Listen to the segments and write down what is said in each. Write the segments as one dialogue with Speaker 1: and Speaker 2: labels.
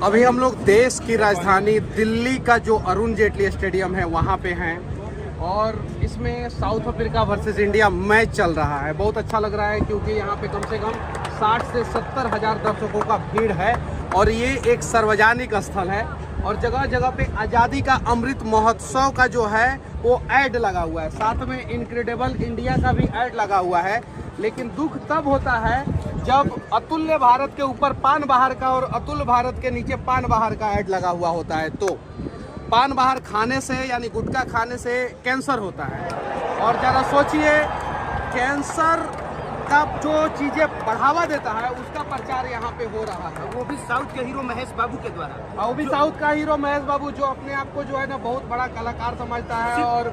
Speaker 1: अभी हम लोग देश की राजधानी दिल्ली का जो अरुण जेटली स्टेडियम है वहाँ पे हैं और इसमें south Africa versus India match चल रहा है। बहुत अच्छा लग रहा है क्योंकि यहाँ पे कम से कम 60 से 70 हज़ार दर्शकों का भीड़ है और ये एक सार्वजनिक स्थल है और जगह जगह पे आज़ादी का अमृत महोत्सव का जो है वो ऐड लगा हुआ है, साथ में इनक्रेडिबल इंडिया का भी ऐड लगा हुआ है। लेकिन दुख तब होता है जब अतुल्य भारत के ऊपर पान बहार का और अतुल्य भारत के नीचे पान बहार का ऐड लगा हुआ होता है। तो पान बहार खाने से यानी गुटखा खाने से कैंसर होता है और ज़रा सोचिए कैंसर का जो चीज़ें बढ़ावा देता है उसका प्रचार यहाँ पे हो रहा है,
Speaker 2: वो भी साउथ के हीरो महेश बाबू के द्वारा।
Speaker 1: वो भी साउथ का हीरो महेश बाबू जो अपने आप को जो है ना बहुत बड़ा कलाकार समझता है और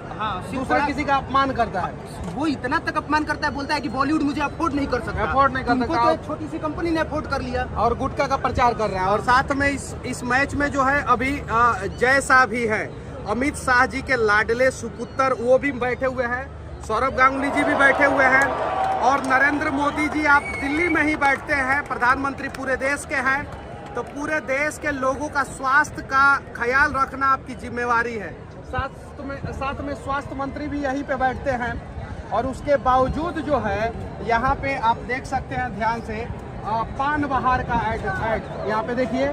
Speaker 1: दूसरा किसी का अपमान करता है।
Speaker 2: वो इतना तक अपमान करता है, बोलता है कि बॉलीवुड मुझे अफोर्ड नहीं कर सकता,
Speaker 1: अफोर्ड नहीं कर सकता।
Speaker 2: तो छोटी सी कंपनी ने अफोर्ड कर लिया
Speaker 1: और गुटखा का प्रचार कर रहा है। और साथ में इस मैच में जो है अभी जय शाह भी है, अमित शाह जी के लाडले सुपुत्र वो भी बैठे हुए हैं, सौरभ गांगुली जी भी बैठे हुए हैं और नरेंद्र मोदी जी आप दिल्ली में ही बैठते हैं, प्रधानमंत्री पूरे देश के हैं, तो पूरे देश के लोगों का स्वास्थ्य का ख्याल रखना आपकी जिम्मेवारी है। साथ में स्वास्थ्य मंत्री भी यहीं पे बैठते हैं और उसके बावजूद जो है यहाँ पे आप देख सकते हैं ध्यान से पान बहार का ऐड यहाँ पे देखिए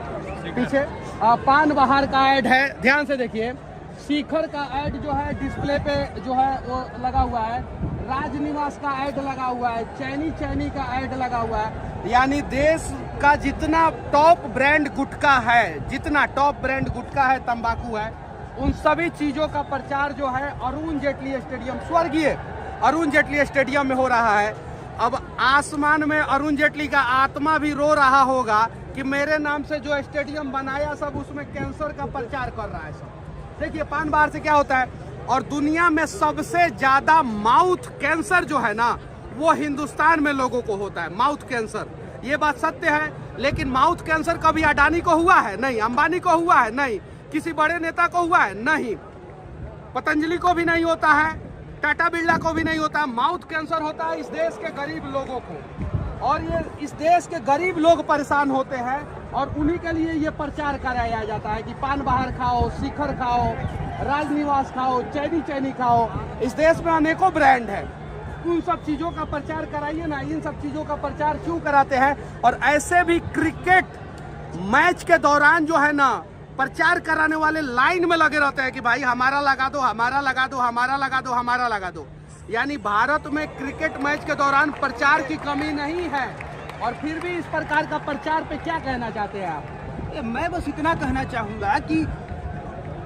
Speaker 1: पीछे पान बहार का ऐड है, ध्यान से देखिए। शिखर का ऐड जो है डिस्प्ले पे जो है वो लगा हुआ है, राजनिवास का ऐड लगा हुआ है, चैनी का ऐड लगा हुआ है। यानी देश का जितना टॉप ब्रांड गुटखा है, जितना टॉप ब्रांड गुटखा है, तंबाकू है, उन सभी चीजों का प्रचार जो है अरुण जेटली स्टेडियम, स्वर्गीय अरुण जेटली स्टेडियम में हो रहा है। अब आसमान में अरुण जेटली का आत्मा भी रो रहा होगा कि मेरे नाम से जो स्टेडियम बनाया सब उसमें कैंसर का प्रचार कर रहा है सब। देखिए पान बहार से क्या होता है और दुनिया में सबसे ज्यादा माउथ कैंसर जो है ना वो हिंदुस्तान में लोगों को होता है, माउथ कैंसर। ये बात सत्य है, लेकिन माउथ कैंसर कभी अडानी को हुआ है? नहीं। अंबानी को हुआ है? नहीं। किसी बड़े नेता को हुआ है? नहीं। पतंजलि को भी नहीं होता है, टाटा बिरला को भी नहीं होता है। माउथ कैंसर होता है इस देश के गरीब लोगों को और ये इस देश के गरीब लोग परेशान होते हैं और उन्हीं के लिए ये प्रचार कराया जाता है कि पान बहार खाओ, शिखर खाओ, राजनिवास खाओ, चैनी खाओ। इस देश में अनेकों ब्रांड है, उन सब चीज़ों का प्रचार कराइए ना। इन सब चीज़ों का प्रचार क्यों कराते हैं? और ऐसे भी क्रिकेट मैच के दौरान जो है ना प्रचार कराने वाले लाइन में लगे रहते हैं कि भाई हमारा लगा दो, हमारा लगा दो, हमारा लगा दो, हमारा लगा दो। यानी भारत में क्रिकेट मैच के दौरान प्रचार की कमी नहीं है और फिर भी इस प्रकार का प्रचार पे क्या कहना चाहते हैं आप?
Speaker 2: मैं बस इतना कहना चाहूंगा कि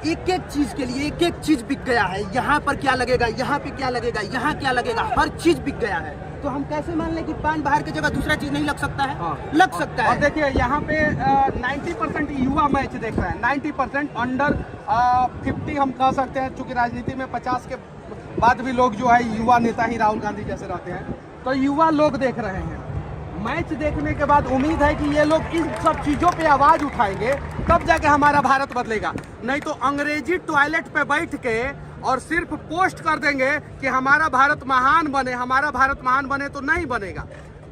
Speaker 2: एक एक चीज के लिए एक एक चीज बिक गया है। यहाँ पर क्या लगेगा, यहाँ पे क्या लगेगा, यहाँ क्या लगेगा, हर चीज बिक गया है। तो हम कैसे मान लें कि पान बहार की जगह दूसरा चीज नहीं लग सकता है? लग सकता है।
Speaker 1: और देखिए यहाँ पे 90% युवा मैच देख रहे हैं, 90% अंडर 50 हम कह सकते हैं, चूंकि राजनीति में 50 के बाद भी लोग जो है युवा नेता ही राहुल गांधी जैसे रहते हैं, तो युवा लोग देख रहे हैं। मैच देखने के बाद उम्मीद है कि ये लोग इन सब चीज़ों पे आवाज़ उठाएंगे, तब जाके हमारा भारत बदलेगा। नहीं तो अंग्रेजी टॉयलेट पे बैठ के और सिर्फ पोस्ट कर देंगे कि हमारा भारत महान बने, हमारा भारत महान बने, तो नहीं बनेगा।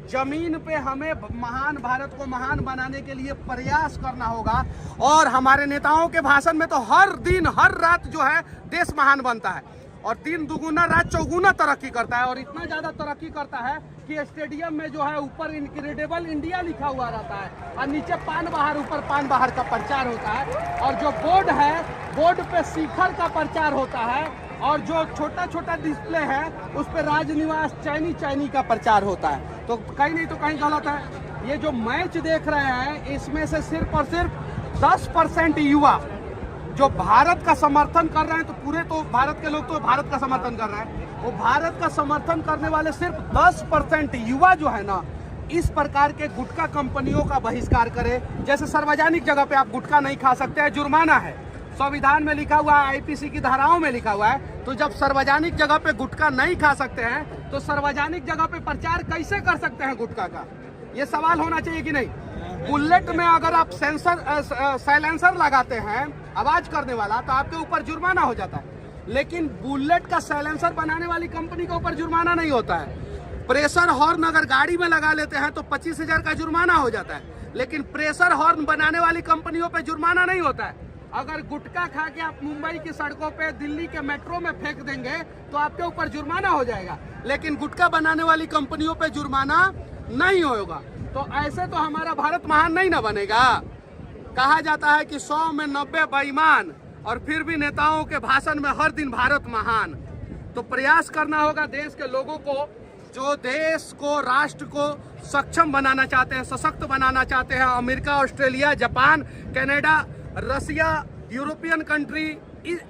Speaker 1: जमीन पे हमें महान भारत को महान बनाने के लिए प्रयास करना होगा और हमारे नेताओं के भाषण में तो हर दिन हर रात जो है देश महान बनता है और दिन दुगुना रात चौगुना तरक्की करता है और इतना ज्यादा तरक्की करता है कि स्टेडियम में जो है ऊपर इनक्रेडिबल इंडिया लिखा हुआ रहता है और नीचे पान बहार, ऊपर पान बहार का प्रचार होता है और जो बोर्ड है बोर्ड पे शिखर का प्रचार होता है और जो छोटा छोटा डिस्प्ले है उस पर राजनिवास चैनी का प्रचार होता है। तो कहीं नहीं तो कहीं गलत है। ये जो मैच देख रहे हैं इसमें से सिर्फ और सिर्फ 10% युवा जो भारत का समर्थन कर रहे हैं, तो पूरे तो भारत के लोग तो भारत का समर्थन कर रहे हैं, वो भारत का समर्थन करने वाले सिर्फ 10% युवा जो है ना इस प्रकार के गुटखा कंपनियों का बहिष्कार करे। जैसे सार्वजनिक जगह पे आप गुटखा नहीं खा सकते हैं, जुर्माना है, संविधान में लिखा हुआ है, आईपीसी की धाराओं में लिखा हुआ है। तो जब सार्वजनिक जगह पे गुटखा नहीं खा सकते हैं तो सार्वजनिक जगह पे प्रचार कैसे कर सकते हैं गुटखा का? ये सवाल होना चाहिए कि नहीं। बुलेट में अगर आप साइलेंसर लगाते हैं आवाज करने वाला तो आपके ऊपर जुर्माना हो जाता है, लेकिन बुलेट का साइलेंसर बनाने वाली कंपनी के ऊपर जुर्माना नहीं होता है। प्रेशर हॉर्न अगर गाड़ी में लगा लेते हैं तो 25,000 का जुर्माना हो जाता है, लेकिन प्रेशर हॉर्न बनाने वाली कंपनियों पे जुर्माना नहीं होता है। अगर गुटखा खा के आप मुंबई की सड़कों पे, दिल्ली के मेट्रो में फेंक देंगे तो आपके ऊपर जुर्माना हो जाएगा, लेकिन गुटखा बनाने वाली कंपनियों पे जुर्माना नहीं होगा। तो ऐसे तो हमारा भारत महान नहीं ना बनेगा। कहा जाता है कि 100 में 90 बेईमान, और फिर भी नेताओं के भाषण में हर दिन भारत महान। तो प्रयास करना होगा देश के लोगों को, जो देश को, राष्ट्र को सक्षम बनाना चाहते हैं, सशक्त बनाना चाहते हैं। अमेरिका, ऑस्ट्रेलिया, जापान, कनाडा, रसिया, यूरोपियन कंट्री,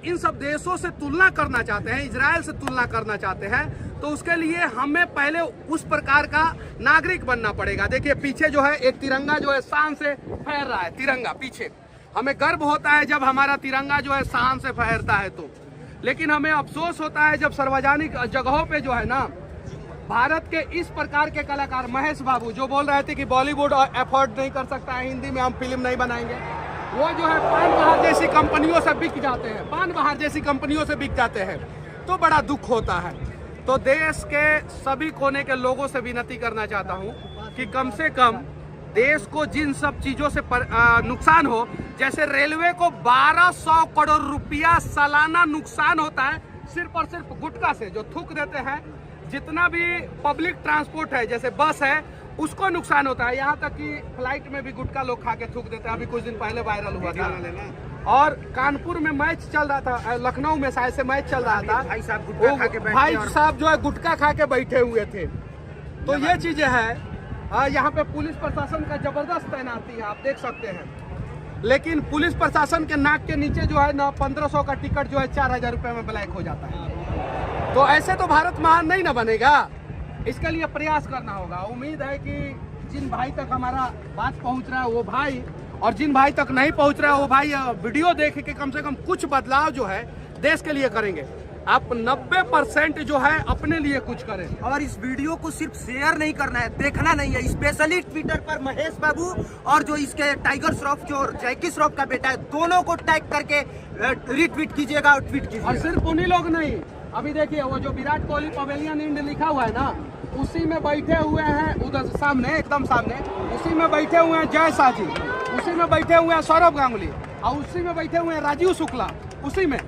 Speaker 1: इन सब देशों से तुलना करना चाहते हैं, इजराइल से तुलना करना चाहते हैं। तो उसके लिए हमें पहले उस प्रकार का नागरिक बनना पड़ेगा। देखिए पीछे जो है एक तिरंगा जो है शान से फहर रहा है, तिरंगा पीछे। हमें गर्व होता है जब हमारा तिरंगा जो है शान से फहरता है तो, लेकिन हमें अफसोस होता है जब सार्वजनिक जगहों पे जो है ना, भारत के इस प्रकार के कलाकार, महेश बाबू जो बोल रहे थे कि बॉलीवुड अफोर्ड नहीं कर सकता है, हिंदी में हम फिल्म नहीं बनाएंगे, वो जो है पान बहार जैसी कंपनियों से बिक जाते हैं, पान बहार जैसी कंपनियों से बिक जाते हैं, तो बड़ा दुख होता है। तो देश के सभी कोने के लोगों से विनती करना चाहता हूँ कि कम से कम देश को जिन सब चीज़ों से नुकसान हो, जैसे रेलवे को 1200 करोड़ रुपया सालाना नुकसान होता है सिर्फ और सिर्फ गुटखा से, जो थूक देते हैं। जितना भी पब्लिक ट्रांसपोर्ट है, जैसे बस है, उसको नुकसान होता है। यहाँ तक कि फ्लाइट में भी गुटखा लोग खा के थूक देते हैं। अभी कुछ दिन पहले वायरल हुआ था। और कानपुर में मैच चल रहा था, लखनऊ में शायद से मैच चल रहा था, भाई साहब जो है गुटखा खा के बैठे हुए थे। तो ये चीजें हैं। यहाँ पे पुलिस प्रशासन का जबरदस्त तैनाती है, आप देख सकते हैं। लेकिन पुलिस प्रशासन के नाक के नीचे जो है ना 1500 का टिकट जो है 4000 रुपए में ब्लैक हो जाता है। तो ऐसे तो भारत महान नहीं ना बनेगा। इसके लिए प्रयास करना होगा। उम्मीद है कि जिन भाई तक हमारा बात पहुंच रहा है वो भाई, और जिन भाई तक नहीं पहुंच रहा है वो भाई वीडियो देख के कम से कम कुछ बदलाव जो है देश के लिए करेंगे। आप 90% जो है अपने लिए कुछ करें।
Speaker 2: और इस वीडियो को सिर्फ शेयर नहीं करना है, देखना नहीं है। स्पेशली ट्विटर पर महेश बाबू और जो इसके टाइगर श्रॉफ जो जैकी श्रॉफ का बेटा है, दोनों को टैग करके रीट्वीट कीजिएगा और ट्वीट कीजिएगा।
Speaker 1: और सिर्फ उन्हीं लोग नहीं, अभी देखिए वो जो विराट कोहली पवेलियन इंड लिखा हुआ है ना, उसी में बैठे हुए हैं, उधर सामने, एकदम सामने, उसी में बैठे हुए हैं जय शाह जी, उसी में बैठे हुए हैं सौरभ गांगुली, और उसी में बैठे हुए हैं राजीव शुक्ला। उसी में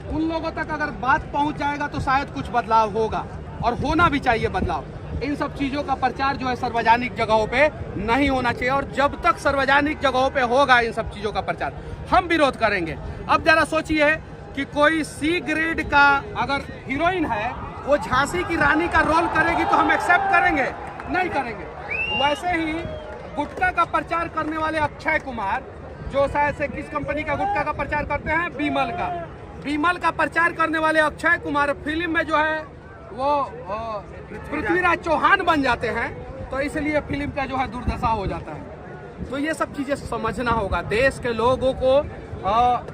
Speaker 1: उन लोगों तक अगर बात पहुंच जाएगा तो शायद कुछ बदलाव होगा, और होना भी चाहिए बदलाव। इन सब चीजों का प्रचार जो है सार्वजनिक जगहों पे नहीं होना चाहिए, और जब तक सार्वजनिक जगहों पे होगा इन सब चीजों का प्रचार, हम विरोध करेंगे। अब जरा सोचिए कि कोई सी ग्रेड का अगर हीरोइन है, वो झांसी की रानी का रोल करेगी तो हम एक्सेप्ट करेंगे? नहीं करेंगे। वैसे ही गुटखा का प्रचार करने वाले अक्षय कुमार, जो शायद से किस कंपनी का गुटखा का प्रचार करते हैं, बीमल का प्रचार करने वाले अक्षय कुमार फिल्म में जो है वो पृथ्वीराज चौहान बन जाते हैं, तो इसलिए फिल्म का जो है दुर्दशा हो जाता है। तो ये सब चीजें समझना होगा। देश के लोगों को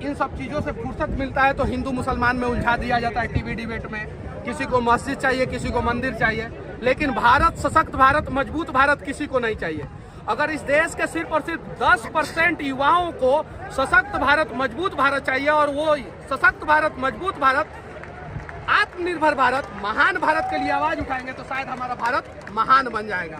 Speaker 1: इन सब चीज़ों से फुर्सत मिलता है तो हिंदू मुसलमान में उलझा दिया जाता है टीवी डिबेट में। किसी को मस्जिद चाहिए, किसी को मंदिर चाहिए, लेकिन भारत, सशक्त भारत, मजबूत भारत किसी को नहीं चाहिए। अगर इस देश के सिर्फ और सिर्फ 10% युवाओं को सशक्त भारत, मजबूत भारत चाहिए, और वो सशक्त भारत, मजबूत भारत, आत्मनिर्भर भारत, महान भारत के लिए आवाज उठाएंगे तो शायद हमारा भारत महान बन जाएगा।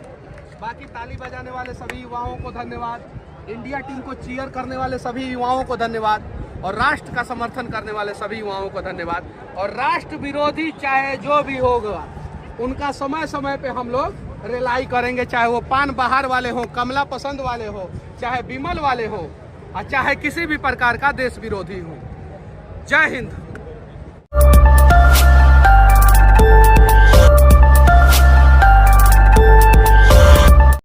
Speaker 1: बाकी ताली बजाने वाले सभी युवाओं को धन्यवाद, इंडिया टीम को चीयर करने वाले सभी युवाओं को धन्यवाद, और राष्ट्र का समर्थन करने वाले सभी युवाओं को धन्यवाद। और राष्ट्र विरोधी चाहे जो भी होगा, उनका समय समय पे हम लोग रिलाई करेंगे, चाहे वो पान बहार वाले हो, कमला पसंद वाले हो, चाहे विमल वाले हो, और चाहे किसी भी प्रकार का देश विरोधी हो। जय हिंद।